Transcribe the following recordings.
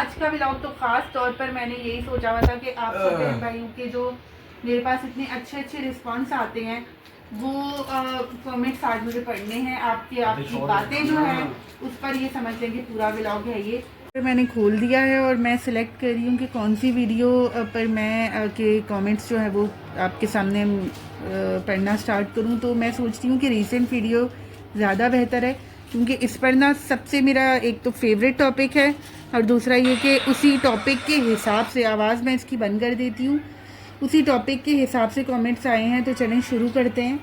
आज का व्लॉग तो खास तौर पर मैंने यही सोचा हुआ था कि आप सब बहन भाइयों के जो मेरे पास इतने अच्छे अच्छे रिस्पॉन्स आते हैं वो कमेंट्स आज मुझे पढ़ने हैं। आपकी बातें जो हैं उस पर ये समझ लें कि पूरा व्लॉग है ये। तो मैंने खोल दिया है और मैं सिलेक्ट कर रही हूँ कि कौन सी वीडियो पर मैं के कमेंट्स जो है वो आपके सामने पढ़ना स्टार्ट करूँ। तो मैं सोचती हूँ कि रीसेंट वीडियो ज़्यादा बेहतर है, क्योंकि इस पर ना सबसे मेरा एक तो फेवरेट टॉपिक है और दूसरा ये कि उसी टॉपिक के हिसाब से आवाज़ मैं इसकी बंद कर देती हूँ, उसी टॉपिक के हिसाब से कमेंट्स आए हैं। तो चलें शुरू करते हैं।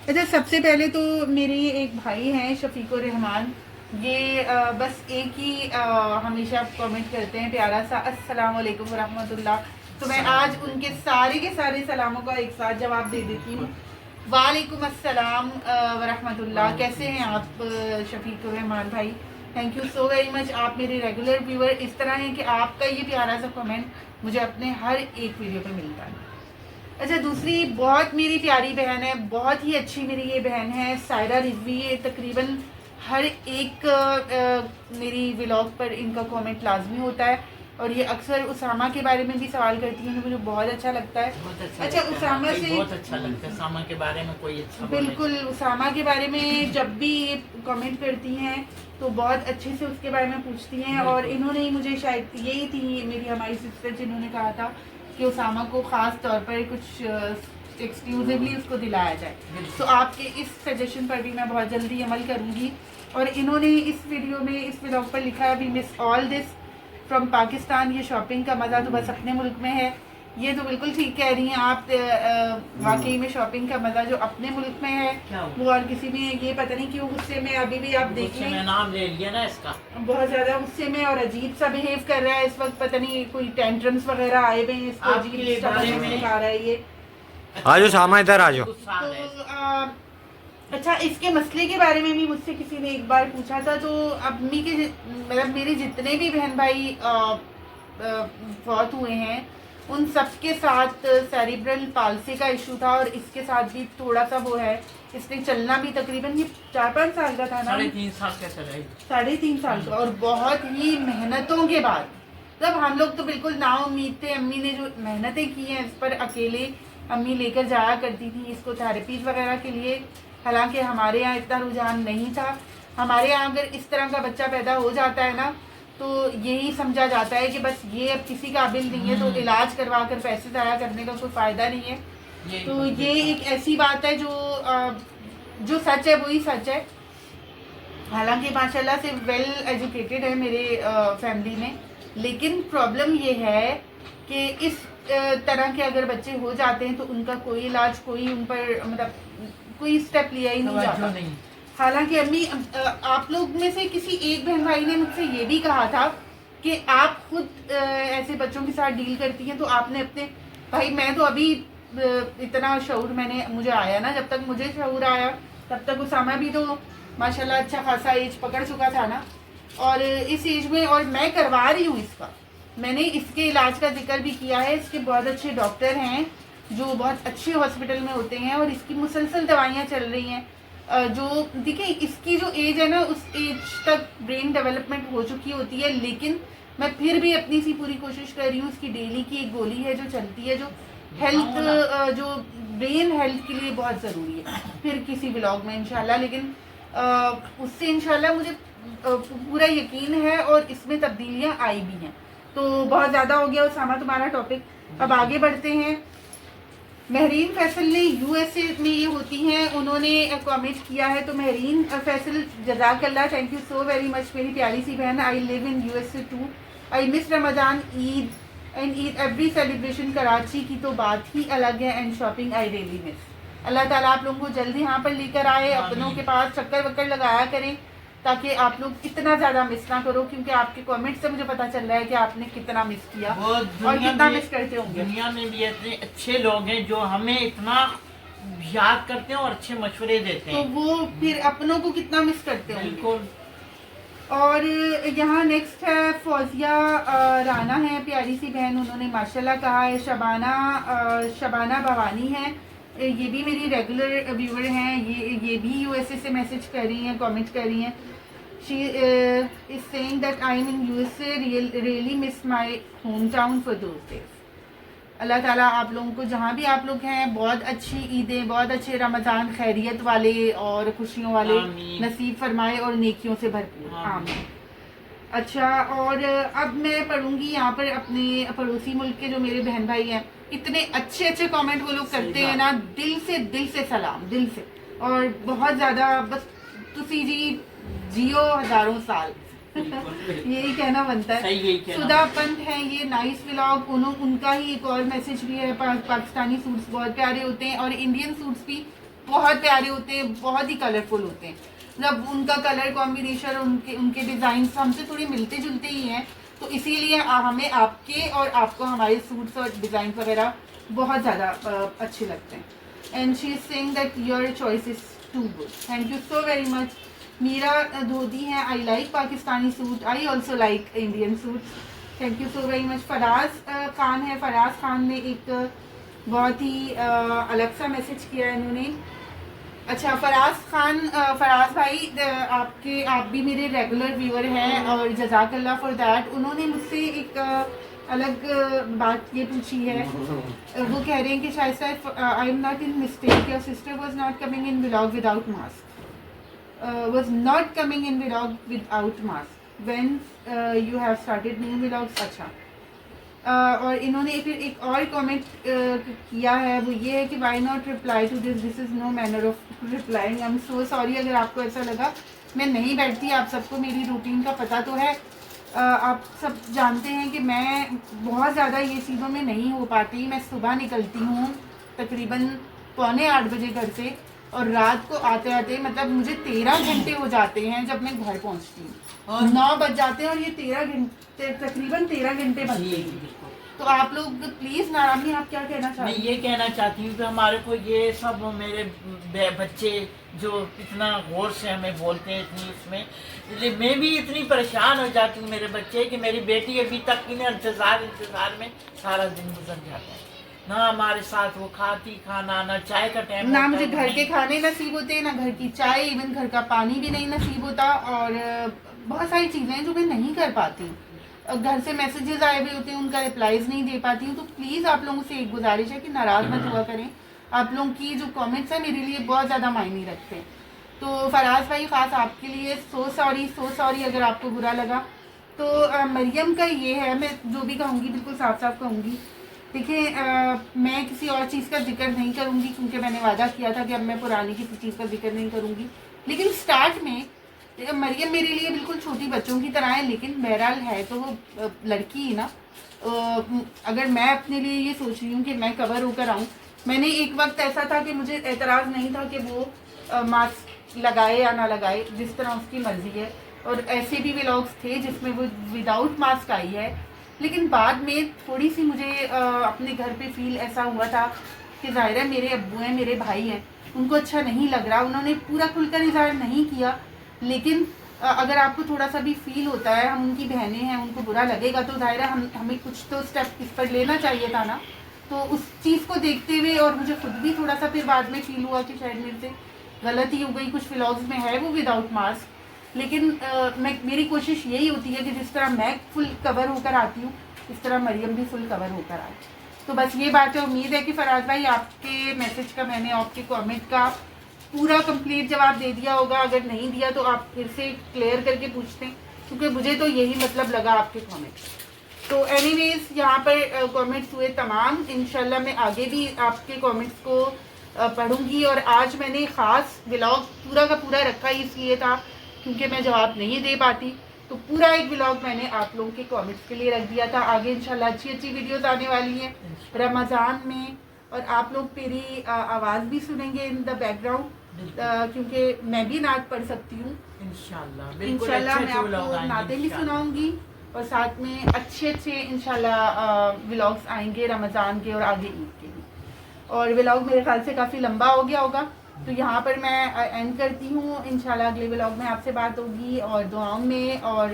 अच्छा, सबसे पहले तो मेरे एक भाई हैं शफीकुर रहमान, ये बस एक ही हमेशा कमेंट करते हैं प्यारा सा अस्सलाम वालेकुम रहमतुल्लाह। तो मैं आज उनके सारे के सारे सलामों का एक साथ जवाब दे देती हूँ। वालेकुम अस्सलाम वरहमतुल्लाह। कैसे हैं आप शफीकुर रहमान भाई? Thank you so very much. आप मेरे रेगुलर व्यूअर इस तरह हैं कि आपका ये प्यारा सा कमेंट मुझे अपने हर एक वीडियो पे मिलता है। अच्छा, दूसरी बहुत मेरी प्यारी बहन है, बहुत ही अच्छी मेरी ये बहन है सायरा रिजवी। ये तकरीबन हर एक मेरी व्लॉग पर इनका कमेंट लाजमी होता है और ये अक्सर उसामा के बारे में भी सवाल करती हैं, मुझे बहुत अच्छा लगता है। अच्छा, उसामा से बहुत अच्छा लगता है। उसामा के बारे में कोई अच्छा बिल्कुल, उसामा के बारे में जब भी ये कमेंट करती हैं तो बहुत अच्छे से उसके बारे में पूछती हैं। और इन्होंने ही मुझे, शायद यही थी मेरी हमारी सिस्टर जिन्होंने कहा था कि उसामा को ख़ास तौर पर कुछ एक्सक्लूसिवली उसको दिलाया जाए। तो आपके इस सजेशन पर भी मैं बहुत जल्दी अमल करूँगी। और इन्होंने इस वीडियो में, इस व्लॉग पर लिखा है we miss all this from Pakistan. ये शॉपिंग का मज़ा तो बस अपने मुल्क में है। ये तो बिल्कुल ठीक कह रही हैं आप। वाकई में शॉपिंग का मज़ा जो अपने मुल्क में है वो और किसी में, ये पता नहीं क्यों गुस्से में अभी भी आप देख लें, नाम ले लिया ना इसका, बहुत ज़्यादा गुस्से में और अजीब सा बिहेव कर रहा है इस वक्त। पता नहीं कोई टेंट्रम्स वगैरह आए हुए हैं, इसको अजीब सा दिखा रहा है ये। आ जाओ सामा, इधर आ जाओ। तो अच्छा, इसके मसले के बारे में भी मुझसे किसी ने एक बार पूछा था। तो अम्मी के मतलब मेरे जितने भी बहन भाई फौत हुए हैं उन सब के साथ सेरिब्रल पाल्सी का इशू था और इसके साथ भी थोड़ा सा वो है। इसने चलना भी तकरीबन ये 4-5 साल का था ना, 3.5 साल का चला, 3.5 साल का। और बहुत ही मेहनतों के बाद, तब हम लोग तो बिल्कुल नाउम्मीद थे। अम्मी ने जो मेहनतें की हैं इस पर, अकेले अम्मी लेकर जाया करती थी इसको थेरेपीज वगैरह के लिए। हालांकि हमारे यहाँ इतना रुझान नहीं था। हमारे यहाँ अगर इस तरह का बच्चा पैदा हो जाता है ना तो यही समझा जाता है कि बस ये अब किसी काबिल नहीं है, तो इलाज करवा कर पैसे ज़ाया करने का कोई फ़ायदा नहीं है। तो ये एक ऐसी बात है जो सच है वही सच है। हालांकि माशाल्लाह से वेल एजुकेटेड है मेरे फैमिली में, लेकिन प्रॉब्लम ये है कि इस तरह के अगर बच्चे हो जाते हैं तो उनका कोई इलाज, कोई उन पर मतलब कोई स्टेप लिया ही नहीं जाता। हालांकि अम्मी, आप लोग में से किसी एक बहन भाई ने मुझसे ये भी कहा था कि आप खुद ऐसे बच्चों के साथ डील करती हैं, तो आपने अपने भाई, मैं तो अभी इतना शऊर मुझे आया ना, जब तक मुझे शऊर आया तब तक उसामा भी तो माशाल्लाह अच्छा खासा एज पकड़ चुका था ना। और इस एज में, और मैं करवा रही हूँ इसका, मैंने इसके इलाज का जिक्र भी किया है। इसके बहुत अच्छे डॉक्टर हैं जो बहुत अच्छे हॉस्पिटल में होते हैं और इसकी मुसलसल दवाइयाँ चल रही हैं। जो देखिए, इसकी जो एज है ना, उस एज तक ब्रेन डेवलपमेंट हो चुकी होती है, लेकिन मैं फिर भी अपनी सी पूरी कोशिश कर रही हूँ। इसकी डेली की एक गोली है जो चलती है, जो हेल्थ, जो ब्रेन हेल्थ के लिए बहुत ज़रूरी है, फिर किसी व्लॉग में इंशाल्लाह। लेकिन उससे इंशाल्लाह मुझे पूरा यकीन है और इसमें तब्दीलियाँ आई भी हैं। तो बहुत ज़्यादा हो गया उसामा तुम्हारा टॉपिक, अब आगे बढ़ते हैं। महरीन फैसल ने यूएसए में ये होती हैं, उन्होंने कमेंट किया है। तो महरीन फैसल, जज़ाकल्लाह, thank you so very much मेरी प्यारी सी बहन। I live in USA too, I miss Ramzan, Eid and Eid every celebration. Karachi की तो बात ही अलग है and shopping I really miss. अल्लाह ताला आप लोगों को जल्दी यहाँ पर लेकर आए, अपनों के पास चक्कर वक्कर लगाया करें ताकि आप लोग इतना ज़्यादा मिस ना करो, क्योंकि आपके कमेंट से मुझे पता चल रहा है कि आपने कितना मिस किया और कितना मिस करते होंगे। दुनिया में भी इतने अच्छे लोग हैं जो हमें इतना याद करते हैं और अच्छे मशवरे देते हैं, तो वो फिर अपनों को कितना मिस करते होंगे। बिल्कुल। और यहाँ नेक्स्ट है फौजिया राना है, प्यारी सी बहन, उन्होंने माशाल्लाह कहा है। शबाना भवानी है, ये भी मेरी रेगुलर व्यूअर हैं। ये भी यूएसए से मैसेज कर रही हैं, कमेंट कर रही हैं। She is saying that I am in USA, really miss my hometown for those days. अल्लाह ताला आप लोगों को जहाँ भी आप लोग हैं बहुत अच्छी ईदें, बहुत अच्छे रमज़ान खैरियत वाले और खुशियों वाले आमीन। नसीब फरमाए और नेकियों से भरपूर। आमीन। अच्छा, और अब मैं पढ़ूंगी यहाँ पर अपने पड़ोसी मुल्क के जो मेरे बहन भाई हैं, इतने अच्छे अच्छे कमेंट वो लोग करते हैं ना, दिल से सलाम, दिल से, और बहुत ज़्यादा, बस तुसी जी जियो हज़ारों साल यही कहना बनता है। सही, यही कहना। सुधा पंत है ये, नाइस व्लॉग। उनका ही एक और मैसेज भी है, पाकिस्तानी सूट्स बहुत प्यारे होते हैं और इंडियन सूट्स भी बहुत प्यारे होते हैं, बहुत ही कलरफुल होते हैं। मतलब उनका कलर कॉम्बिनेशन, उनके डिज़ाइन हमसे थोड़े मिलते जुलते ही हैं, तो इसीलिए हमें आपके और आपको हमारे सूट्स और डिज़ाइन वगैरह बहुत ज़्यादा अच्छे लगते हैं। And she is saying that your choice is too good, thank you so very much. Meera धोती है, I like Pakistani suit, I also like Indian suit, thank you so very much. Faraz Khan है, फराज खान ने एक बहुत ही अलग सा मैसेज किया है इन्होंने। अच्छा, फराज भाई आप भी मेरे रेगुलर व्यूअर हैं और जज़ाकल्लाह फॉर दैट। उन्होंने मुझसे एक अलग बात ये पूछी है, वो कह रहे हैं कि शायद I am not in mistake, your sister was not coming in vlog without mask, was not coming in vlog without mask when you have started new vlogs। अच्छा, और इन्होंने फिर एक और कमेंट किया है, वो ये है कि why not reply to this is no manner of replying. I am so sorry अगर आपको ऐसा लगा। मैं नहीं बैठती, आप सबको मेरी रूटीन का पता तो है, आप सब जानते हैं कि मैं बहुत ज़्यादा ये चीज़ों में नहीं हो पाती। मैं सुबह निकलती हूँ तकरीबन 7:45 बजे घर से, और रात को आते आते मतलब मुझे 13 घंटे हो जाते हैं जब मैं घर पहुंचती हूँ, 9 बज जाते हैं और ये 13 घंटे, तकरीबन 13 घंटे बनते हैं। तो आप लोग प्लीज़ नारामी, आप क्या कहना चाहते हैं? मैं ये कहना चाहती हूँ कि हमारे को ये सब मेरे बच्चे जो इतना गौर से हमें बोलते हैं, इतनी इसमें, इसलिए मैं भी इतनी परेशान हो जाती हूँ मेरे बच्चे, कि मेरी बेटी अभी तक इन्हें इंतज़ार में सारा दिन गुजर जाता है। ना हमारे साथ वो खाती खाना, ना चाय का टाइम, ना मुझे घर के खाने नसीब होते, ना घर की चाय, इवन घर का पानी भी नहीं नसीब होता, और बहुत सारी चीज़ें जो मैं नहीं कर पाती। घर से मैसेजेस आए हुए होते हैं, उनका रिप्लाईज नहीं दे पाती हूँ। तो प्लीज़ आप लोगों से एक गुजारिश है कि नाराज़ मत हुआ करें। आप लोगों की जो कमेंट्स हैं मेरे लिए बहुत ज़्यादा मायने रखते हैं। तो फराज भाई, ख़ास आपके लिए सो सॉरी अगर आपको बुरा लगा। तो मरियम का ये है, मैं जो भी कहूँगी बिल्कुल साफ साफ कहूँगी। देखिए, मैं किसी और चीज़ का जिक्र नहीं करूँगी, क्योंकि मैंने वादा किया था कि अब मैं पुरानी किसी चीज़ का जिक्र नहीं करूँगी। लेकिन स्टार्ट में मरियम मेरे लिए बिल्कुल छोटी बच्चों की तरह है, लेकिन बहरहाल है तो वो लड़की ही ना। अगर मैं अपने लिए ये सोच रही हूँ कि मैं कवर होकर आऊँ, मैंने एक वक्त ऐसा था कि मुझे एतराज़ नहीं था कि वो मास्क लगाए या ना लगाए, जिस तरह उसकी मर्जी है। और ऐसे भी व्लॉग्स थे जिसमें वो विदाउट मास्क आई है, लेकिन बाद में थोड़ी सी मुझे अपने घर पे फील ऐसा हुआ था कि ज़ाहिर है मेरे अब्बू हैं, मेरे भाई हैं, उनको अच्छा नहीं लग रहा, उन्होंने पूरा खुलकर इज़हार नहीं किया। लेकिन अगर आपको थोड़ा सा भी फील होता है, हम उनकी बहनें हैं, उनको बुरा लगेगा, तो ज़ाहिर है हमें कुछ तो स्टेप इस पर लेना चाहिए था ना। तो उस चीज़ को देखते हुए, और मुझे खुद भी थोड़ा सा फिर बाद में फील हुआ कि शायद मेरे से गलती हो गई। कुछ व्लॉग्स में है वो विदाउट मास्क, लेकिन मेरी कोशिश यही होती है कि जिस तरह मैं फुल कवर होकर आती हूँ, इस तरह मरियम भी फुल कवर होकर आए। तो बस ये बात है। उम्मीद है कि फराज भाई आपके मैसेज का, मैंने आपके कमेंट का पूरा कंप्लीट जवाब दे दिया होगा। अगर नहीं दिया तो आप फिर से क्लियर करके पूछते हैं, क्योंकि मुझे तो यही मतलब लगा आपके कमेंट्स। तो एनीवेज, यहाँ पर कमेंट्स हुए तमाम। इंशाल्लाह मैं आगे भी आपके कमेंट्स को पढ़ूंगी। और आज मैंने ख़ास व्लॉग पूरा का पूरा रखा ही इसलिए था क्योंकि मैं जवाब नहीं दे पाती, तो पूरा एक व्लॉग मैंने आप लोगों के कमेंट्स के लिए रख दिया था। आगे इंशाल्लाह अच्छी अच्छी वीडियोस आने वाली हैं रमज़ान में, और आप लोग मेरी आवाज़ भी सुनेंगे इन द बैकग्राउंड, क्योंकि मैं भी नात पढ़ सकती हूँ इंशाल्लाह। मैं आपको नातें भी सुनाऊंगी, और साथ में अच्छे अच्छे इंशाल्लाह व्लॉग्स आएंगे रमज़ान के और आगे ईद के भी। और व्लॉग मेरे ख्याल से काफ़ी लंबा हो गया होगा, तो यहाँ पर मैं एंड करती हूँ। इंशाल्लाह अगले व्लॉग में आपसे बात होगी, और दुआओं में और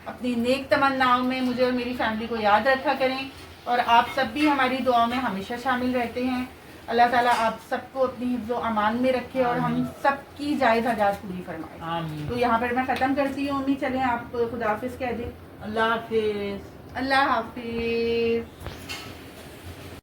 अपनी नेक तमन्नाओं में मुझे और मेरी फैमिली को याद रखा करें। और आप सब भी हमारी दुआओं में हमेशा शामिल रहते हैं। अल्लाह ताला आप सबको अपनी हिफ्ज़ो अमान में रखे और हम सबकी जायज़ हजात पूरी फरमाए। आमीन। तो यहाँ पर मैं ख़त्म करती हूँ अम्मी, चलें आप खुदा हाफिज़ कह दें। अल्लाह हाफिज। अल्लाह हाफिज़।